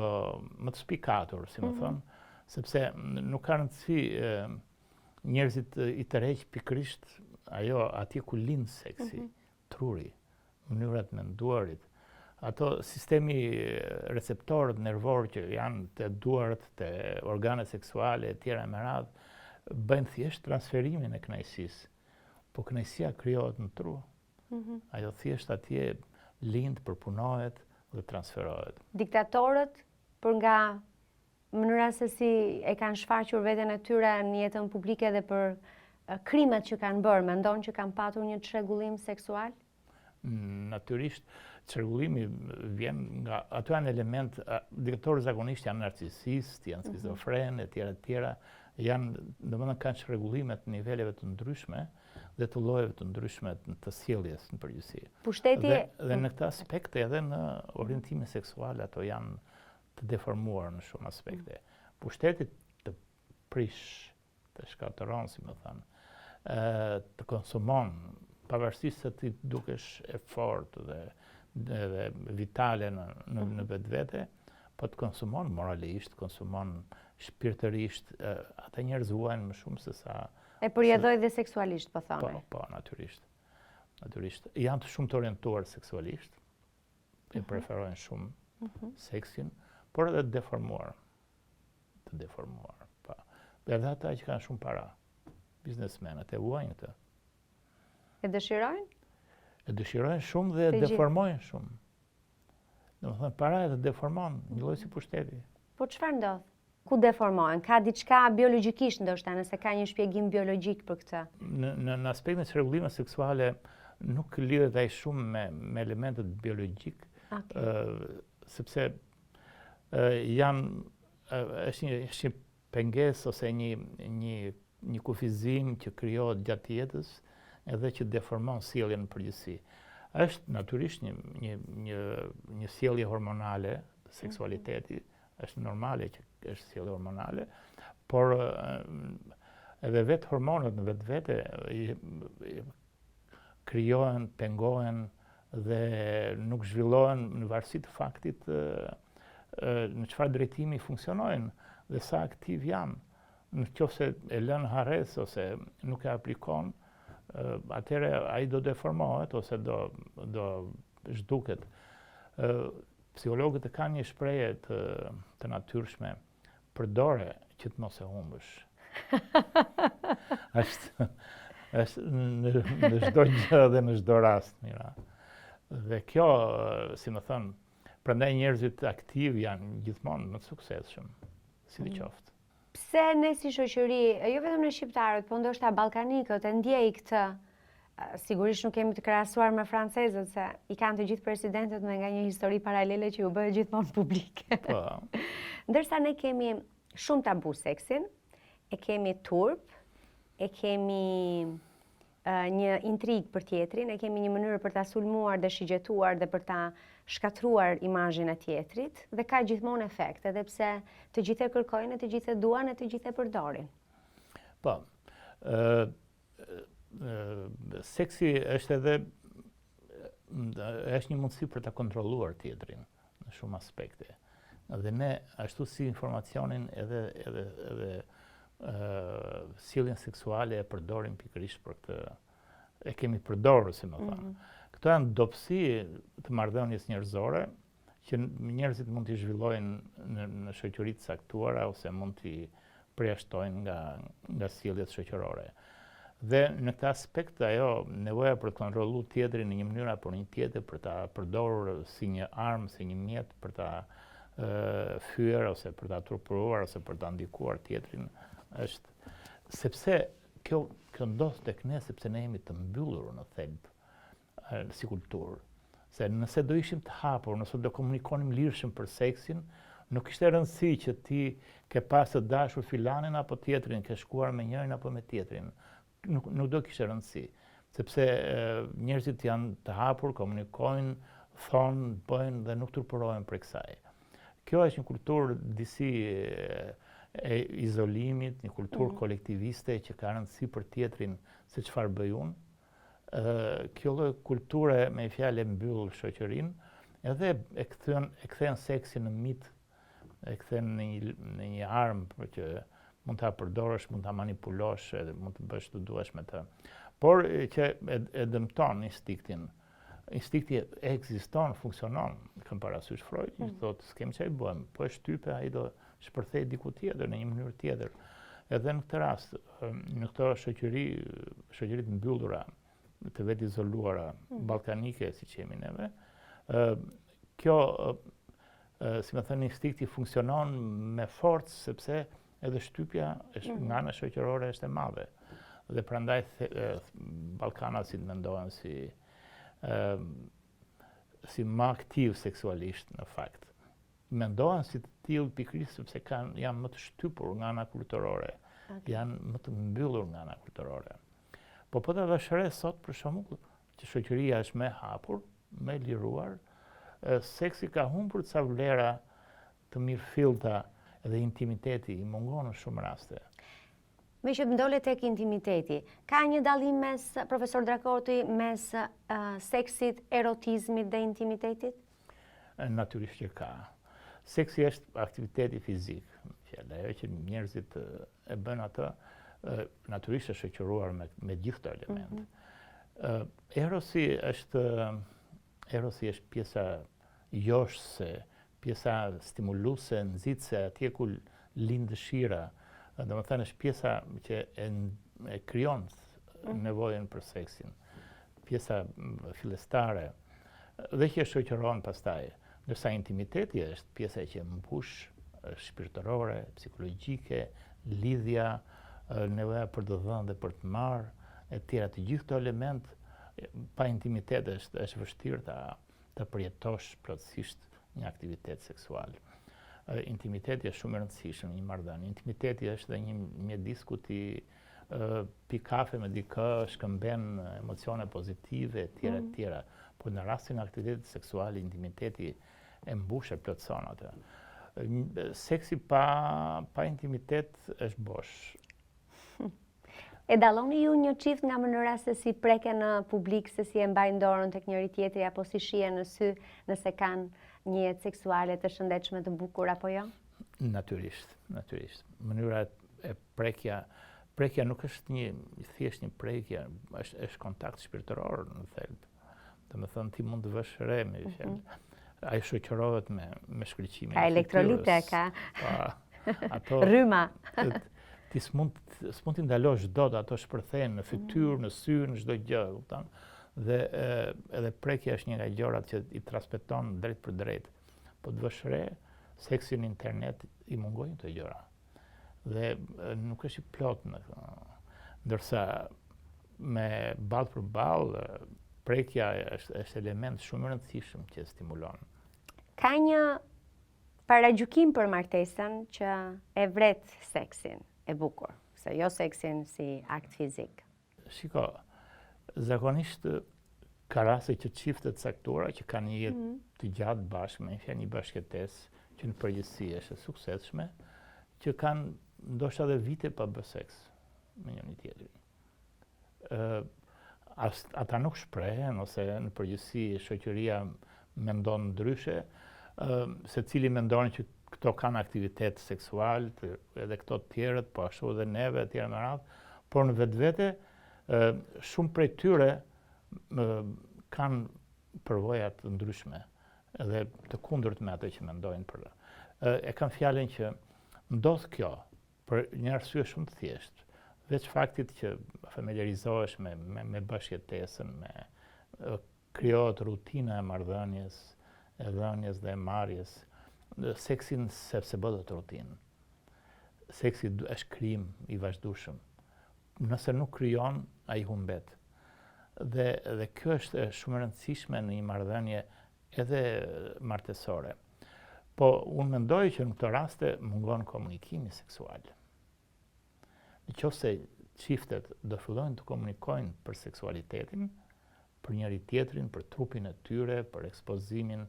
më të spikatur, si më thonë, sepse nuk ka rëndësi njerëzit i tërheq pikërisht atje ku lind seksi, truri, mënyrat menduarit. Ato sistemi receptorët nervor që janë të duart, të organet seksuale, e tjera me radhë, bëjnë thjesht transferimin e kënaqësisë, po kënaqësia krijohet në tru. Ajo thjesht atje lind, përpunohet dhe transferohet. Diktatorët, për nga mënyra se si e kanë shfaqur veten e tyre në jetën publike dhe për krimet që kanë bërë, mendon që kanë patur një çrregullim seksual? Natyrisht, çrregullimi vjen nga ato janë element, diktatorët zakonisht janë narcisistë, janë skizofrenë, e tjera, domethënë kanë çrregullime të niveleve të ndryshme dhe të llojeve të ndryshme të sjelljes në përgjithësi. Pushteti dhe në këtë aspekt edhe në orientime seksuale ato janë të deformuar në shumë aspekte. Pushteti të prish, të shkatëron, si më thënë, të konsumon, pavarësisht se ti dukesh e fortë dhe vitale në vetvete, po të konsumon moralisht, konsumon shpirtërisht, ata njerëz vuajnë më shumë se sa... E përjedhoj dhe seksualisht, po thone. Po, natyrisht. Janë të shumë të orientuar seksualisht, e preferojnë shumë seksin, por edhe të deformuar. Dhe edhe ata që kanë shumë para, biznesmenët e vuajnë këtë. E dëshirojnë? E dëshirojnë shumë dhe e deformojnë shumë. Domethënë para e deformon, një lloj si pushteti. Po çfarë ndodh? Ku deformohen? Ka diçka biologjikisht ndoshta, nëse ka një shpjegim biologjik për këtë? Në aspektin e çrregullimeve seksuale nuk lidhet ai shumë me elementet biologjik, sepse është një pengesë ose një kufizim që krijohet gjatë jetës edhe që deformon sjelljen në përgjithësi. Është natyrisht një sjellje hormonale, seksualiteti, është normale që është sjellje hormonale, por edhe vetë hormonët në vetvete krijohen, pengohen dhe nuk zhvillohen në varësi të faktit në çfarë drejtimi funksionojnë dhe sa aktiv janë. Nëse e lën harres ose nuk e aplikon, atëherë ai do deformohet ose do zhduket. Psikologët e kanë një shprehje të natyrshme, përdore që të mos e humbësh. Është në çdo gjë dhe në çdo rast, mira. Dhe kjo, si më thënë, prandaj njerëzit aktiv janë gjithmonë më të suksesshëm, sidoqoftë. Pse ne si shoqëri, jo vetëm ne shqiptarët, po ndoshta ballkanikët e ndjej këtë, sigurisht nuk kemi të krahasuar me francezët se i kanë të gjithë presidentët me nga një histori paralele që u bëhet gjithmonë publike. Ndërsa ne kemi shumë tabu seksin, e kemi turp, e kemi një intrigë për tjetrin, e kemi një mënyrë për ta sulmuar dhe shigjetuar dhe për ta shkatruar imazhin e tjetrit dhe ka gjithmonë efekt, edhe pse të gjithë e kërkojnë, të gjithë e duan e të gjithë e përdorin. Po, seksi është një mundësi për ta kontrolluar tjetrin në shumë aspekte. Dhe ne ashtu si informacionin edhe sjelljen seksuale e përdorim pikërisht për këtë, e kemi përdorur, si më thënë. Këto janë dobësi të marrëdhënies njerëzore që njerëzit mund t'i zhvillojnë në shoqëri të caktuara ose mund t'i përjashtojnë nga sjelljet shoqërore. Dhe në këtë aspekt ajo nevoja për të kontrolluar tjetrin në një mënyrë apo në një tjetër, për ta përdorur si një armë, si një mjet për ta fyer ose për ta turpuruar ose për ta ndikuar tjetrin, është sepse kjo ndodh tek ne sepse ne jemi të mbyllur në thelb si kulturë. Se nëse do ishim të hapur, nëse do komunikonim lirshëm për seksin, nuk kishte rëndësi që ti ke pas të dashur filanin apo tjetrin, ke shkuar me njërin apo me tjetrin. Nuk do kishte rëndësi, sepse njerëzit janë të hapur, komunikojnë, thonë, bëjnë dhe nuk turpurohen për kësaj. Kjo është një kulturë disi e izolimit, një kulturë kolektiviste që ka rëndësi për tjetrin se çfarë bëj unë. Kjo lloj kulture me fjalë mbyll shoqërinë, edhe e kthejnë seksin në mit, e kthejnë në një armë që mund ta përdorësh, mund ta manipulosh, edhe mund të bësh të duash me të. Por që e dëmton instiktin. Instinkti ekziston, funksionon, kam parasysh Freud, që thotë s'kem çaj bëjmë, po e shtype ai do shpërthej diku tjetër në një mënyrë tjetër. Edhe në këtë rast, në këto shoqëritë mbyllura, të vetë izoluara, ballkanike siç jemi neve, kjo, si më thënë, instinkti funksionon me forcë sepse edhe shtypja nga ana shoqërore është e madhe. Dhe prandaj ballkanasit mendohen si më aktiv seksualisht në fakt. Mendohen si të tillë pikërisht sepse janë më të shtypur nga ana kulturore, janë më të mbyllur nga ana kulturore. Po ta vesh re sot për shembull që shoqëria është më hapur, më liruar, seksi ka humbur ca vlera të mirëfillta dhe intimiteti i mungon në shumë raste. Me që ndole tek intimiteti, ka një dallim mes, profesor Dragoti, mes seksit, erotizmit dhe intimitetit? Natyrisht që ka. Seksi është aktiviteti fizik, ajo që njerëzit e bën atë, natyrisht është shoqëruar me gjithë këto elemente. Erosi është pjesa joshse, pjesa stimuluese, nxitse, atje ku lind dëshira. Domethënë është pjesa që e krijon nevojën për seksin, pjesa fillestare dhe që shoqëron pastaj. Ndërsa intimiteti është pjesa që mbush, shpirtërore, psikologjike, lidhja, nevoja për të dhënë dhe për të marrë, e tjera, të gjithë këto element pa intimitet është vështirë të përjetosh plotësisht një aktivitet seksual. Intimiteti është shumë i rëndësishëm në një marrëdhënie. Intimiteti është dhe një mjedis ku ti pi kafe me dikë, shkëmben emocione pozitive, etj. Etj. Por në rastin e aktivitetit seksual, intimiteti e mbush e plotëson atë. Seksi pa intimitet është bosh. E dalloni ju një çift nga mënyra se si preken në publik, se si e mbajnë dorën tek njëri tjetri apo si shihen në sy nëse kanë një jetë seksuale të shëndetshme të bukur apo jo? Natyrisht. Mënyra e prekja nuk është thjesht një prekje, është kontakt shpirtëror në thelb. Domethënë ti mund të vësh re me fjalë. Ai shoqërohet me shkëlqimin. Ka elektrolite, ka ato rryma. Ti s'mund t'i ndalosh dot, ato shpërthejnë në fytyrë, në sy, në çdo gjë, kupton? Dhe edhe prekja është një nga gjërat që i transmeton drejt për drejt. Po të vësh re, seksi në internet i mungojnë këto gjëra. Dhe nuk është i plot në ndërsa me ballë për ballë, prekja është element shumë i rëndësishëm që stimulon. Ka një paragjykim për martesën që e vret seksin e bukur, se jo seksin si akt fizik. Shiko, zakonisht ka raste që çiftet caktuara që kanë një jetë të gjatë bashkë, me një bashkëtesë që në përgjithësi është e suksesshme, që kanë ndoshta edhe vite pa bërë seks me njëri tjetrin. Ata nuk shprehen ose në përgjithësi shoqëria mendon ndryshe, secili mendon që këto kanë aktivitet seksual, edhe këto të tjerët, po ashtu edhe neve etj. Me radhë, por në vetvete shumë prej tyre kanë përvoja të ndryshme, edhe të kundërt me ato që mendojnë për. E kam fjalën që ndodh kjo për një arsye shumë të thjeshtë. Veç faktit që familiarizohesh me bashkëtesën, krijohet rutina e marrëdhënies, e dhënies dhe e marrjes, seksin sepse bëhet rutinë. Seksi është krijim i vazhdueshëm. Nëse nuk krijon, ai humbet. Dhe kjo është shumë e rëndësishme në një marrëdhënie edhe martesore. Po unë mendoj që në këto raste mungon komunikimi seksual. Nëse çiftet do fillojnë të komunikojnë për seksualitetin, për njëri tjetrin, për trupin e tyre, për ekspozimin,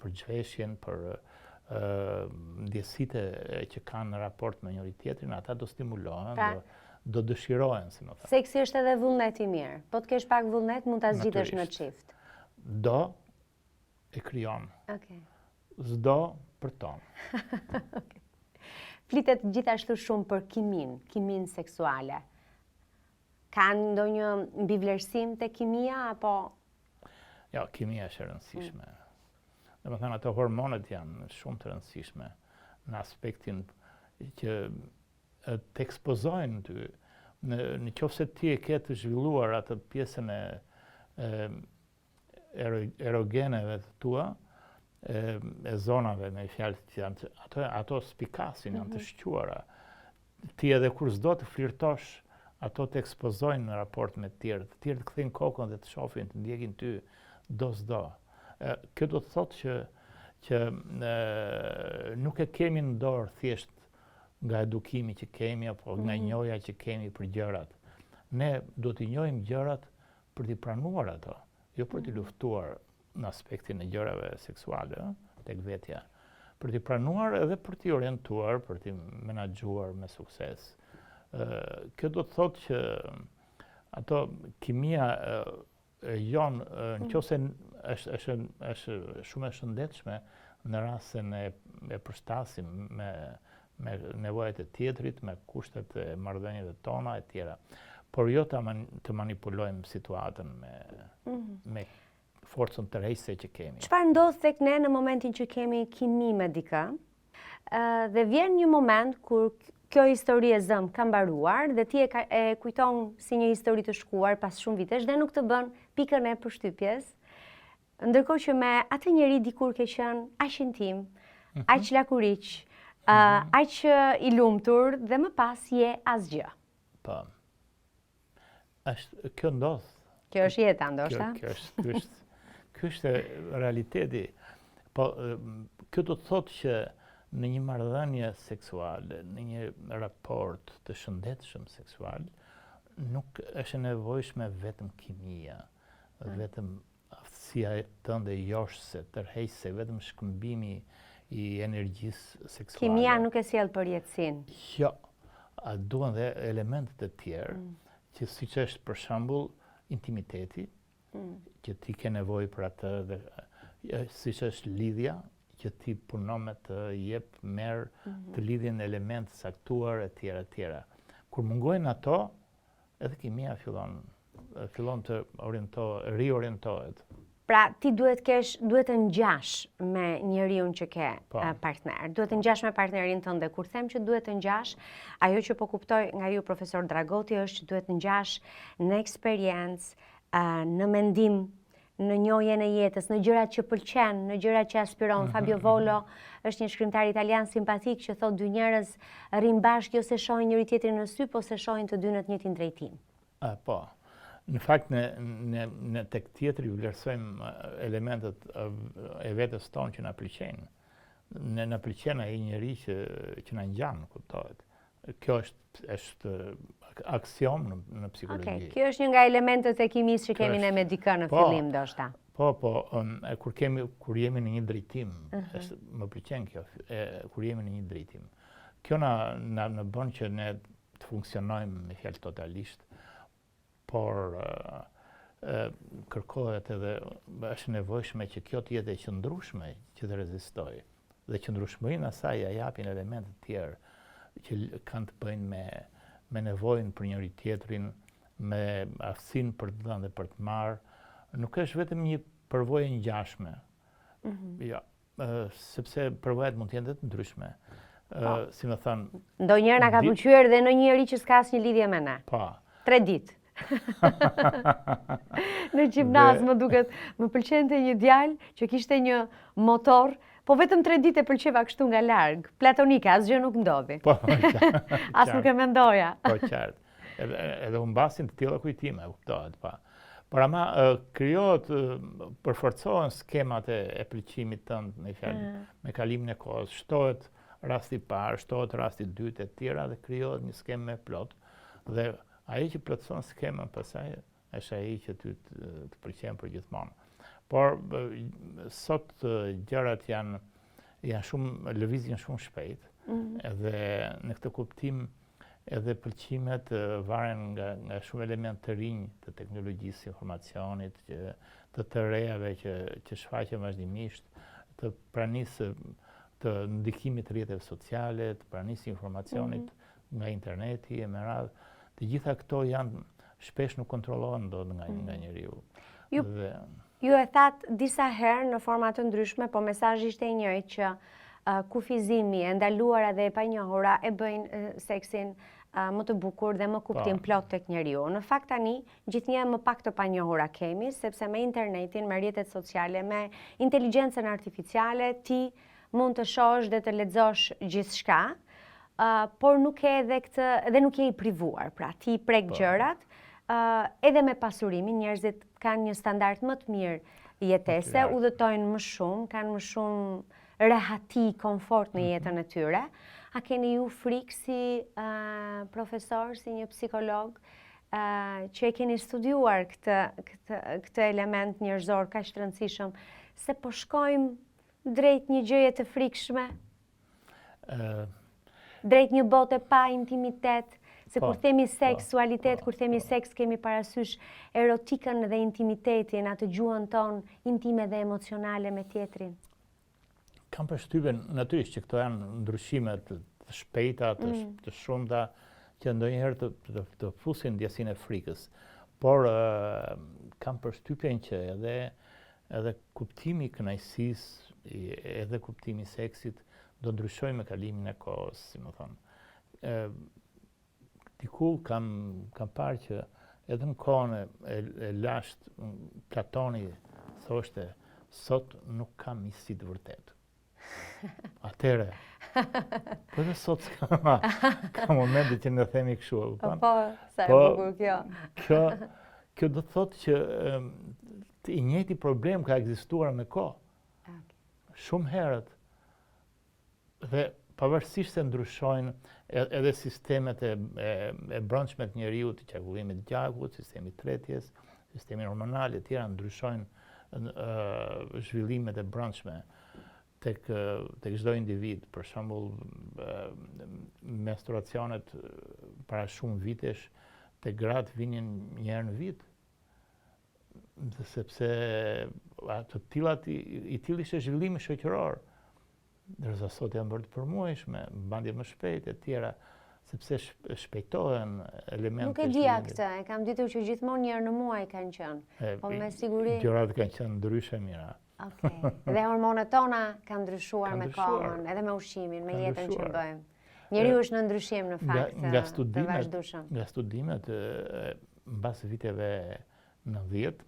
për zhveshjen, për ndjesitë që kanë në raport me njëri tjetrin, ata do stimulohen, do dëshirohen, si më thënë. Seksi është edhe vullnet i mirë. Po të kesh pak vullnet, mund ta zgjidhesh në çift. Do e krijon. S'do për tonë. Flitet gjithashtu shumë për kimin seksuale. Ka ndonjë mbivlerësim te kimia apo? Jo, kimia është e rëndësishme. Domethënë ato hormonet janë shumë të rëndësishme në aspektin që të ekspozojnë ty. Në qoftë se ti e ke të zhvilluar atë pjesën e erogeneve të tua, e zonave me fjalë që janë ato spikasin, janë të shquara. Ti edhe kur s'do të flirtosh, ato të ekspozojnë në raport me të tjerë të kthejnë kokën dhe të shohin, të ndjekin ty do s'do. Kjo do të thotë që nuk e kemi në dorë thjesht nga edukimi që kemi apo nga njohja që kemi për gjërat. Ne do t'i njohim gjërat për t'i pranuar ato, jo për t'i luftuar në aspektin e gjërave seksuale, tek vetja. Për t'i pranuar edhe për t'i orientuar, për t'i menaxhuar me sukses. Kjo do të thotë që ato kimia jon, nëse është shumë e shëndetshme në rast se ne e përshtasim me nevojat e tjetrit, me kushtet e marrëdhënieve tona e tjera. Por jo të manipulojmë situatën me forcën të rejse që kemi. Çfarë ndodh tek ne në momentin që kemi kimi me dikë, dhe vjen një moment kur kjo histori e zëm ka mbaruar dhe ti e kujton si një histori të shkuar pas shumë vitesh dhe nuk të bën pikën e përshtypjes, ndërkohë që me atë njeri dikur ke qenë aq intim, aq lakuriq, aq i lumtur dhe më pas je asgjë. Po. Kjo ndodh. Kjo është jeta, ndoshta? Ky është realiteti. Po, kjo do të thotë që në një marrëdhënie seksuale, në një raport të shëndetshëm seksual, nuk është e nevojshme vetëm kimia, vetëm aftësia tënde joshse, tërheqëse, vetëm shkëmbimi i energjisë seksuale. Kimia nuk e sjell përjetësinë. Jo, duhen dhe elementet e tjerë, që siç është për shembull intimiteti, që ti ke nevojë për atë, dhe siç është lidhja, që ti punon me të jep merr të lidhjen në elementë saktuar e tjera. Kur mungojnë ato, edhe kimia fillon të riorientohet. Pra, ti duhet të ngjash me njeriu që ke partner. Duhet të ngjash me partnerin tënd. Kur them që duhet të ngjash, ajo që po kuptoj nga ju profesor Dragoti është që duhet të ngjash në eksperiencë, në mendim, në njohjen e jetës, në gjërat që pëlqen, në gjërat që aspiron. Fabio Volo është një shkrimtar italian simpatik që thotë dy njerëz rrin bashkë jo se shohin njëri tjetrin në sy, po se shohin të dy në të njëjtin drejtim. Po. Në fakt në tek tjetri vlerësojmë elementet e vetes tonë që na pëlqejnë. Na pëlqen ai njeri që na ngjan, kuptohet. Kjo është aksion në psikologji. Kjo është një nga elementet e kimisë që kemi ne me dikën në fillim, ndoshta. Po, kur jemi në një drejtim, më pëlqen kjo, kur jemi në një drejtim. Kjo na bën që ne të funksionojmë me fjalë totalisht, por kërkohet edhe është nevojshme që kjo të jetë e qëndrueshme që të rezistojë. Dhe qëndrueshmërinë asaj ja japin elemente të tjerë që kanë të bëjnë me nevojën për njëri tjetrin, me aftësinë për të dhënë dhe për të marrë. Nuk është vetëm një përvojë ngjashme. Jo, sepse përvojat mund të jenë të ndryshme. Si më thënë... Ndonjëherë na ka pëlqyer dhe në njëri që s'ka asnjë lidhje me ne. Po. 3 ditë. Në gjimnaz më duket, më pëlqente një djalë që kishte një motor, po vetëm 3 ditë e pëlqeva kështu nga larg, platonike, asgjë nuk ndodhi. Po, as nuk e mendoja. Po, qartë. Edhe u mbasin të tilla kujtime, kuptohet, pa. Por ama krijohet, përforcohen skemat e pëlqimit tënd, me fjalë, me kalimin e kohës, shtohet rasti i parë, shtohet rasti i dytë e tjera dhe krijohet një skemë me plot. Dhe ai që plotson skemën pastaj është ai që ty të pëlqen për gjithmonë. Por sot gjërat janë shumë lëvizjen shumë shpejt. Edhe në këtë kuptim edhe pëlqimet varen nga shumë elementë të rinj të teknologjisë informacionit, të rejave që shfaqen vazhdimisht, të pranisë të ndikimit të rrjeteve sociale, të pranisë informacionit nga interneti e me radhë. Të gjitha këto shpesh nuk kontrollohen dot nga njeriu. Ju e thatë disa herë në forma të ndryshme, po mesazhi ishte i njëjtë që kufizimi, e ndaluara dhe e panjohura e bëjnë seksin më të bukur dhe më kuptim plot tek njeriu. Në fakt tani gjithnjë më pak të panjohura kemi, sepse me internetin, me rrjetet sociale, me inteligjencën artificiale, ti mund të shohësh dhe të lexosh gjithçka, por nuk e dhe nuk je i privuar. Pra, ti prek gjërat, edhe me pasurimin, njerëzit kanë një standard më të mirë jetese, udhëtojnë më shumë, kanë më shumë rehati, komfort në jetën e tyre. A keni ju frikë si profesor, si një psikolog, që e keni studiuar këtë element njerëzor kaq të rëndësishëm, se po shkojmë drejt një gjëje të frikshme? Drejt një bote pa intimitet, se kur themi seksualitet, kur themi seks, kemi parasysh erotikën dhe intimitetin, atë gjuhën tonë intime dhe emocionale me tjetrin. Kam përshtypjen natyrisht që këto janë ndryshime të shpejta, të shumta, që ndonjëherë të fusin ndjesinë e frikës. Por kam përshtypjen që edhe kuptimi i kënaqësisë, edhe kuptimi i seksit do ndryshojë me kalimin e kohës, si më thonë. Diku kam parë që edhe në kohën e lashtë Platoni thoshte sot nuk kam misi të vërtetë. Atëre. Po edhe sot ka momente që ne themi kështu. Po, sa e bukur kjo. kjo do të thotë që i njëjti problem ka ekzistuar me kohë. Shumë herët. Dhe pavarësisht se ndryshojnë edhe sistemet e brendshme të njeriut, qarkullimit të gjakut, sistemi tretjes, sistemi hormonal e tjera ndryshojnë zhvillimet e brendshme tek çdo individ. Për shembull, menstruacionet para shumë vitesh te gratë vinin një herë në vit, sepse të tillat i tillë ishte zhvillimi shoqëror, ndërsa sot janë bërë të përmuajshme, mbandje më shpejt e tjera, sepse shpejtohen elemente. Nuk e dija këtë, e kam ditur që gjithmonë një herë në muaj kanë qenë, po me siguri. Gjërat kanë qenë ndryshe mira. Okej. Dhe hormonet tona kanë ndryshuar me kohën, edhe me ushqimin, me jetën që bëjmë. Njeriu është në ndryshim në fakt të vazhdueshëm. Nga studimet mbas viteve 90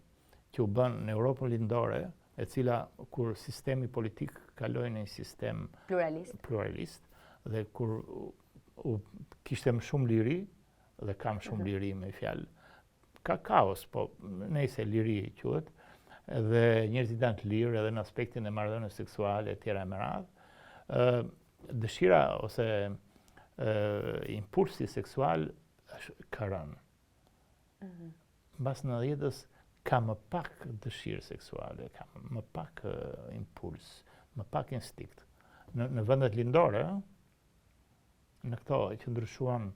që u bën në Europën lindore, e cila kur sistemi politik kaloi në një sistem pluralist dhe kur kishte më shumë liri dhe kam shumë liri me fjalë, ka kaos, po nëse liri quhet, dhe njerëzit janë të lirë edhe në aspektin e marrëdhënies seksuale e tjera me radhë, dëshira ose impulsi seksual ka rënë. Mbas 90-s ka më pak dëshirë seksuale, ka më pak impuls, më pak instinkt. Në vendet lindore, në këto që ndryshuan,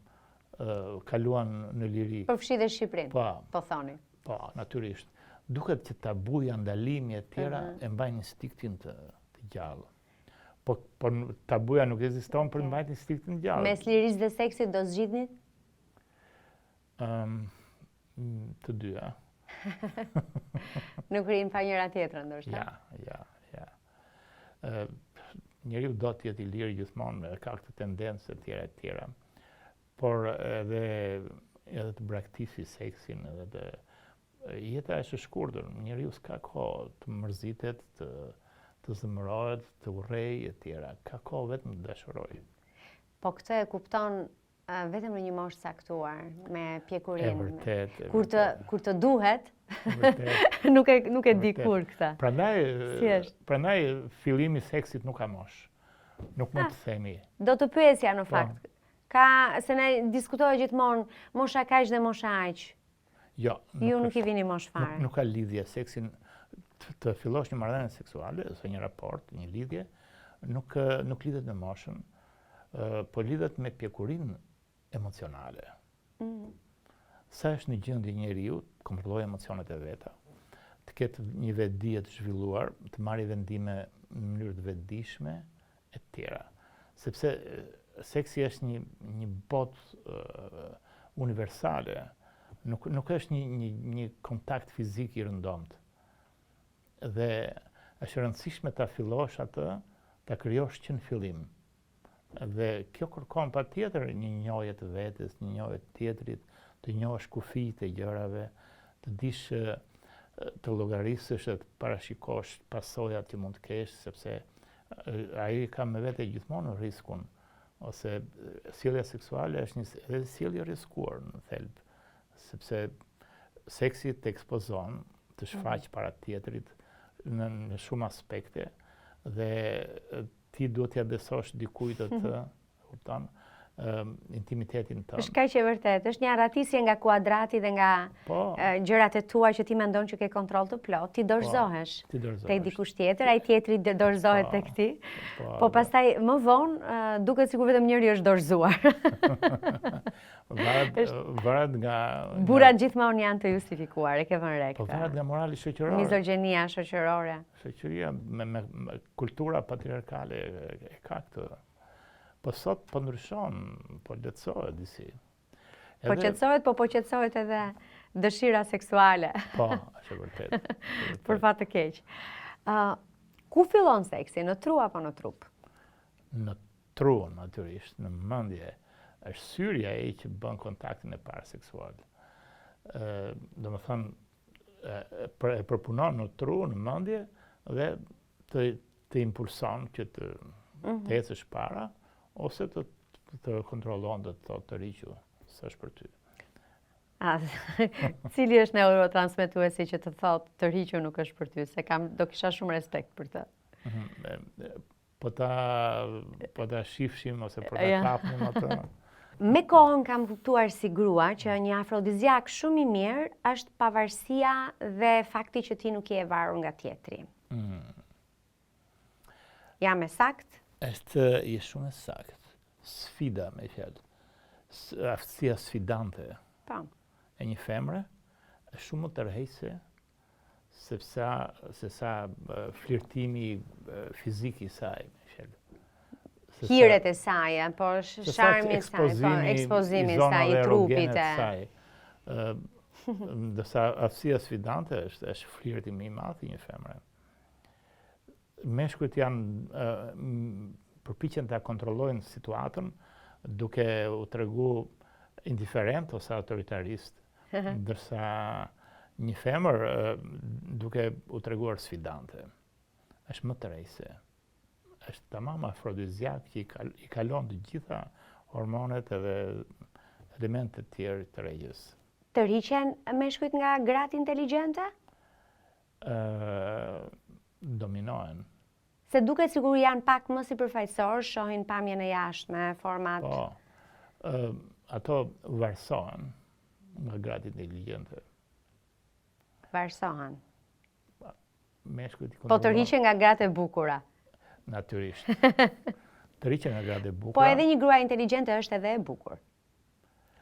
kaluan në liri. Përfshi dhe Shqipërinë, po thoni. Po, natyrisht. Duket që tabuja, ndalimi e tjera e mbajnë instinktin të gjallë. Po tabuja nuk ekziston për të mbajtur instinktin të gjallë. Mes lirisë dhe seksit do zgjidhni? Të dyja. Nuk rrim pa njëra tjetrën, ndoshta. Ja. Njeriu do të jetë i lirë gjithmonë, ka këtë tendencë e tjera, por edhe të braktisë seksin, edhe jeta është e shkurtër, njeriu s'ka kohë të mërzitet, të zëmërohet, të urrejë e tjera, ka kohë vetëm të dashurojë. Po këtë e kupton vetëm në një moshë saktuar, me pjekurinë. E vërtet. Kur të duhet, nuk e di kur këtë. Prandaj fillimi i seksit nuk ka moshë. Nuk mund të themi. Do të pyesja në fakt. Se ne diskutohet gjithmonë mosha kaq dhe mosha aq. Jo. Ju nuk i vini moshë fare. Nuk ka lidhje seksin të fillosh një marrëdhënie seksuale ose një raport, një lidhje, nuk lidhet me moshën, po lidhet me pjekurinë emocionale. Sa është në gjendje njeriu të kontrollojë emocionet e veta, të ketë një vetdije të zhvilluar, të marrë vendime në mënyrë të vetëdijshme e tjera. Sepse seksi është një botë universale, nuk është një kontakt fizik i rëndomt. Dhe është rëndësishme ta fillosh atë, ta krijosh që në fillim. Dhe kjo kërkon patjetër një njohje të vetes, një njohje të tjetrit, të njohësh kufijtë e gjërave, të dish të llogarisësh, të parashikosh pasojat që mund të kesh, sepse ai ka me vete gjithmonë riskun, ose sjellja seksuale është një sjellje e rrezikuar në thelb, sepse seksi të ekspozon, të shfaq para tjetrit në shumë aspekte, dhe ti duhet t'ja besosh dikujt atë, kupton, intimitetin tënd. Është kaq e vërtetë, është një arratisje nga kuadrati dhe nga gjërat e tua që ti mendon që ke kontroll të plot, ti dorëzohesh tek dikush tjetër, ai tjetri dorëzohet tek ti. Po pastaj më vonë duket sikur vetëm njëri është dorëzuar. Varet nga burrat gjithmonë janë të justifikuar, e ke vënë re këtë. Po varet nga morali shoqëror. Mizogjenia shoqërore. Shoqëria me kultura patriarkale e ka këtë. Po sot po ndryshon, po lehtësohet disi. Po qetësohet edhe dëshira seksuale. Po, është vërtet. Për fat të keq. Ku fillon seksi, në tru apo në trup? Në tru, natyrisht, në mendje. Është syrja e që bën kontaktin e parë seksual. Domethënë, e përpunon në tru, në mendje, dhe të impulson që të ecësh para, ose të kontrollon, të riqu, së është për ty. Cili është neurotransmetuesi që të thotë tërhiqja nuk është për ty, se do kisha shumë respekt për të. Po ta shifshim ose po ta kapnim atë. Me kohën kam kuptuar si grua që një afrodiziak shumë i mirë është pavarësia dhe fakti që ti nuk je e varur nga tjetri. Jam e sakt? Je shumë e sakt. Sfida, me fjalë. Aftësia sfidante. Po. E një femre është shumë më tërheqëse se sa flirtimi fizik i saj, me fjalë. Hiret e saj, po sharmi i saj, po ekspozimi i saj, i trupit e saj. Ndërsa aftësia sfidante është flirti më i madh i një femre. Meshkujt përpiqen ta kontrollojnë situatën duke u tregu indiferent ose autoritarist, ndërsa një femër duke u treguar sfidante. Është më tërheqëse. Është tamam afrodiziak që i kalon të gjitha hormonet edhe elementet tjerë të rregjes. Tërhiqen meshkujt nga gratë inteligjente? Dominohen. Se duket sikur janë pak më sipërfaqësor, shohin pamjen e jashtme, format. Po. Ato varësohen nga gratë inteligjente. Varësohen. Meshkujt Po tërhiqen nga gratë e bukura. Natyrisht. Tërhiqen nga gratë e bukura. Po edhe një grua inteligjente është edhe e bukur.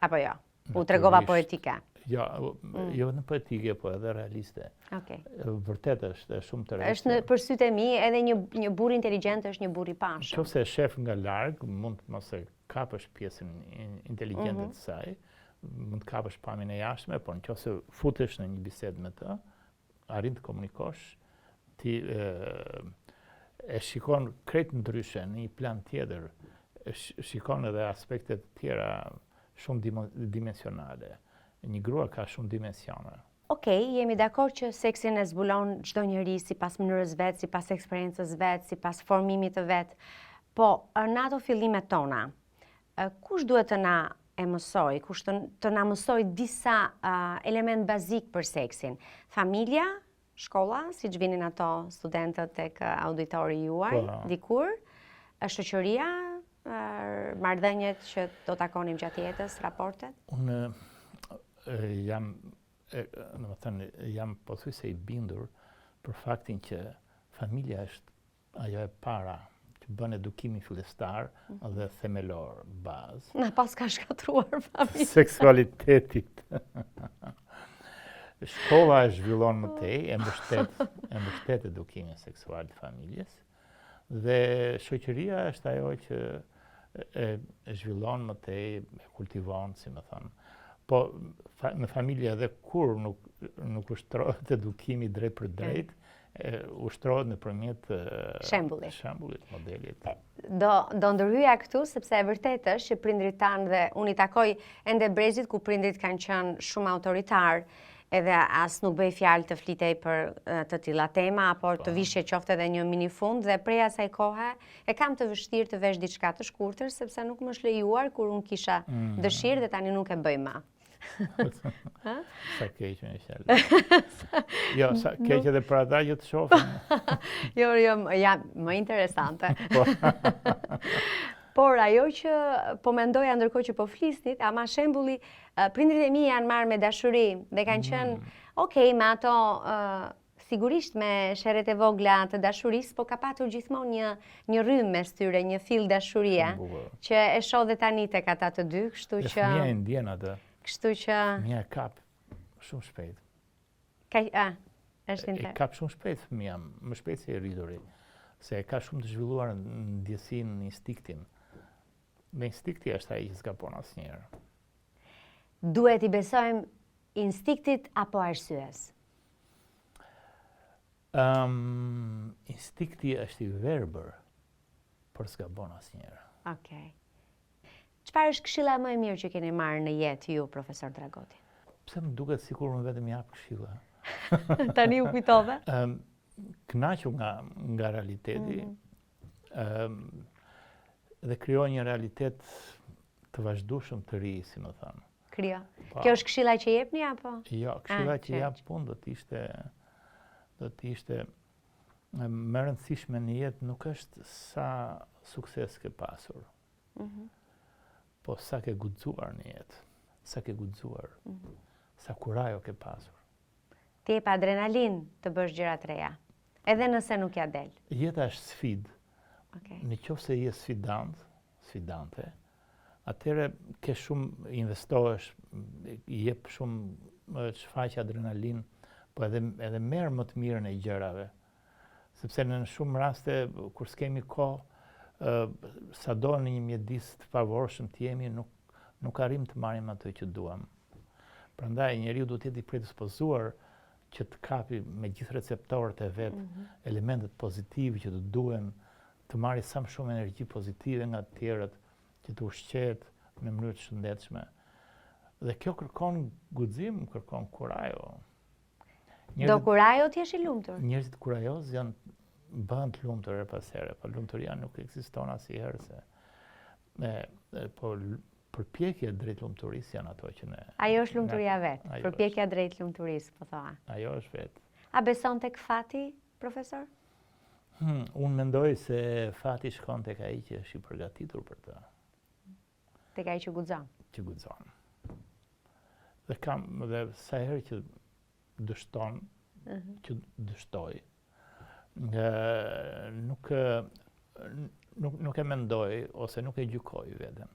Apo jo? U tregova poetike. Jo vetëm poetike, po edhe realiste. Okej. Vërtet është shumë tërheqëse. Është për sytë e mi, edhe një burr inteligjent është një burr i pashëm. Nëse e shef nga larg, mund mos e kapësh pjesën inteligjente të saj, mund të kapësh pamjen e jashtme, por nëse futesh në një bisedë me të, arrin të komunikosh, ti e shikon krejt ndryshe në një plan tjetër, shikon edhe aspekte të tjera shumë dimensionale. Një grua ka shumë dimensione. Okej, jemi dakord që seksin e zbulon çdo njeri sipas mënyrës vet, sipas eksperiencës vet, sipas formimit të vet. Po, në ato fillimet tona, kush duhet të na e mësoj, kush të na mësoj disa element bazik për seksin? Familja, shkolla, siç vinin ato studentët tek auditori juaj, dikur, shoqëria, marrëdhëniet që do takonim gjatë jetës, raportet? Unë jam pothuajse i bindur për faktin që familja është ajo e para që bën edukimin fillestar dhe themelor, bazë. Na pas ka shkatruar familja. Seksualitetit. Shkolla e zhvillon më tej, e mbështet edukimin seksual të familjes, dhe shoqëria është ajo që e zhvillon më tej, e kultivon, si më thënë. Po në familje edhe kur nuk ushtrohet edukimi drejt për drejt, ushtrohet nëpërmjet shembullit, modelit. Do ndërhyja këtu, sepse e vërtet është që prindrit tanë, dhe unë i takoj ende Brezit ku prindrit kanë qenë shumë autoritar, edhe as nuk bëj fjalë të flitej për të tilla tema, apo të vishje qofte edhe një minifund, dhe prej asaj kohe e kam të vështirë të vesh diçka të shkurtër, sepse nuk më është lejuar kur unë kisha dëshirë, dhe tani nuk e bëj më. Sa keq me fjalë. Jo, sa keq edhe për ata që të shohin. Jo, më interesante. Por ajo që po mendoja ndërkohë që po flisnit, ama shembulli, prindrit e mi janë marrë me dashuri dhe kanë qenë, okej, me ato sigurisht me sherret e vogla të dashurisë, po ka patur gjithmonë një rrymë mes tyre, një fill dashurie, që e shoh dhe tani tek ata të dy, kështu që fëmia e ndjen atë. Kështu që fëmia e kap shumë shpejt. Është e kap shumë shpejt fëmia, më shpejt se e rrituri, se e ka shumë të zhvilluar ndjesinë, instiktin. Me instikti është ai që zgabon asnjëherë. Duhet i besojmë instiktit apo arsyes? Instikti është i verbër, por s'gabon asnjëherë. Okej. Çfarë është këshilla më e mirë që keni marrë në jetë ju, profesor Dragoti? Pse më duket sikur unë vetëm jap këshilla. Tani u kujtove? Kënaqur nga realiteti, dhe krijoj një realitet të vazhdueshëm të ri, si më thënë. kryo. Kjo është këshilla që jepni apo? Jo, këshilla që jap punë do të ishte më rëndësishme në jetë nuk është sa sukses ke pasur, po sa ke guxuar në jetë, sa ke guxuar, sa kurajo ke pasur. Ti jep adrenalin të bësh gjëra të reja, edhe nëse nuk ja del. Jeta është sfidë. Në qoftë se je sfidante, atëherë ke shumë investohesh, jep shumë shfaq adrenalin, po edhe merr më të mirën e gjërave. Sepse në shumë raste kur s'kemi kohë, sado në një mjedis të favorshëm të jemi, nuk arrim të marrim atë që duam. Prandaj njeriu duhet të jetë i predispozuar që të kapi me gjithë receptorët e vet, elementet pozitive që të duhen, të marrë sa më shumë energji pozitive nga të tjerët, që të ushqet në mënyrë të shëndetshme. Dhe kjo kërkon guxim, kërkon kurajo. Do kurajo t'jesh i lumtur? Njerëzit kurajoz bëhen të lumtur her pas here, po lumturia nuk ekziston asnjëherë po përpjekje drejt lumturisë janë ato që ne. Ajo është lumturia vet, përpjekja drejt lumturisë, po thua. Ajo është vet. A beson tek fati, profesor? Unë mendoj se fati shkon tek ai që është i përgatitur për të. Tek ai që guxon. Që guxon. Dhe sa herë që dështon, që dështoj, nuk e mendoj ose nuk e gjykoj veten.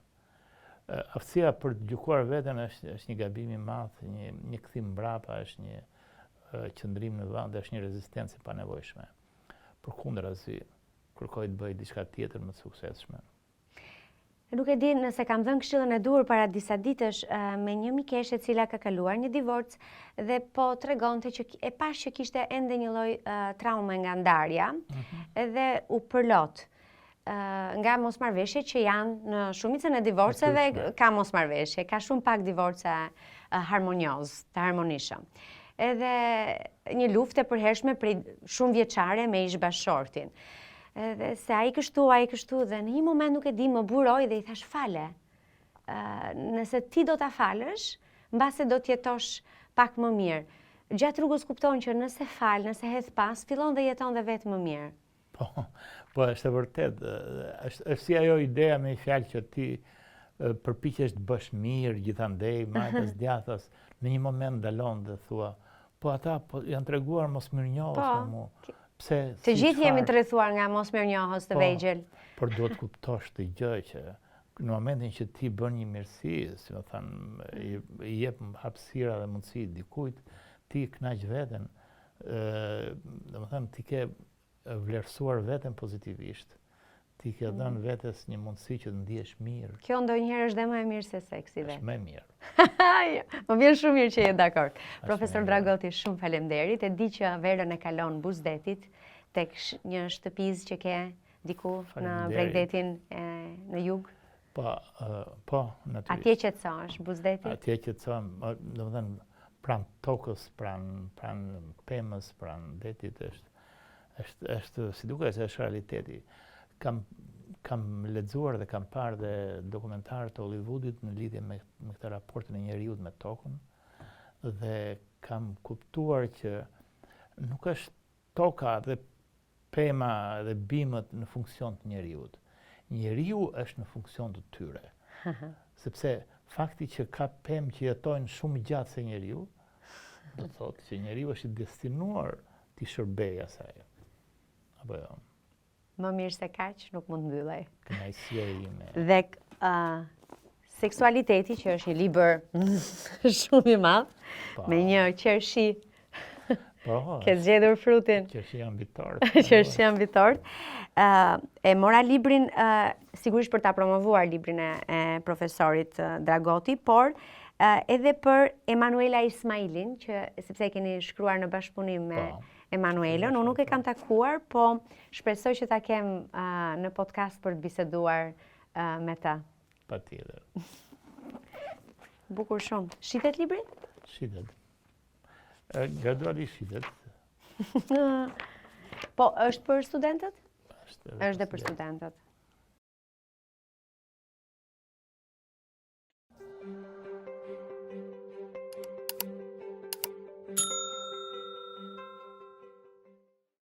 Aftësia për të gjykuar veten është një gabim i madh, një kthim mbrapa, është një qëndrim në vend, është një rezistencë e panevojshme. Përkundrazi, kërkoj të bëj diçka tjetër më të suksesshme. Nuk e di nëse kam dhënë këshillën e duhur para disa ditësh me një mikeshe e cila ka kaluar një divorc dhe po tregonte që e pash që kishte ende një lloj traume nga ndarja edhe u përlot nga mosmarrveshjet që janë në shumicën e divorceve ka mosmarrveshje, ka shumë pak divorce harmonioz, të harmonishëm. Edhe një luftë e përhershme prej shumë vjeçare me ish-bashortin. Edhe se ai kështu, dhe në një moment nuk e di, më buroj dhe i thash fale. Nëse ti do ta falësh, mbase do të jetosh pak më mirë. Gjatë rrugës kupton që nëse fal, nëse hedh pas, fillon dhe jeton dhe vetë më mirë. Po është e vërtet. Është si ajo ideja me një fjalë që ti përpiqesh të bësh mirë gjithandej, majtas djathtas, në një moment dalon dhe thua, po ata janë treguar mos mirënjohës me mua. Të gjithë jemi të rrethuar nga mosmirënjohës të vegjël. Por duhet kuptosh të gjë që në momentin që ti bën një mirësi, si më thënë, i jep hapësira dhe mundësi dikujt, ti kënaq veten, domethënë ti ke vlerësuar veten pozitivisht. Ti ke dhënë vetes një mundësi që të ndihesh mirë. Kjo ndonjëherë është dhe më e mirë se seksi vetë. Është më mirë. Më vjen shumë mirë që je dakord. Profesor Dragoti, shumë faleminderit. E di që verën e kalon Buzdetit tek një shtëpiz që ke diku në Bregdetin në jug. Po, natyrisht. Atje qetësohesh Buzdeti? Atje qetësohem, domethënë pranë tokës, pranë pemës, pranë detit është si duket se është realiteti. Kam lexuar dhe kam parë dhe dokumentarë të Hollywoodit në lidhje me këtë raportin e njeriut me tokën dhe kam kuptuar që nuk është toka dhe pema dhe bimët në funksion të njeriut. Njeriu është në funksion të tyre. Sepse fakti që ka pemë që jetojnë shumë gjatë se njeriu, do të thotë që njeriu është i destinuar të shërbejë asaj. Apo jo. Më mirë se kaq nuk mund mbyllej. Kënaqësia ime. Dhe seksualiteti, që është një libër shumë i madh, me një qershi. Ke zgjedhur frutin. Qershi ambitor. Qershi ambitor. E mora librin sigurisht për ta promovuar librin e profesorit Dragoti, por edhe për Emanuela Ismailin, që sepse e keni shkruar në bashkëpunim me Emanuelën, unë nuk e kam takuar, po shpresoj që ta kem në podcast për të biseduar me ta. Patjetër. Bukur shumë. Shitet libri? Shitet. Gradualisht shitet. Po, është për studentët? Është dhe për studentët.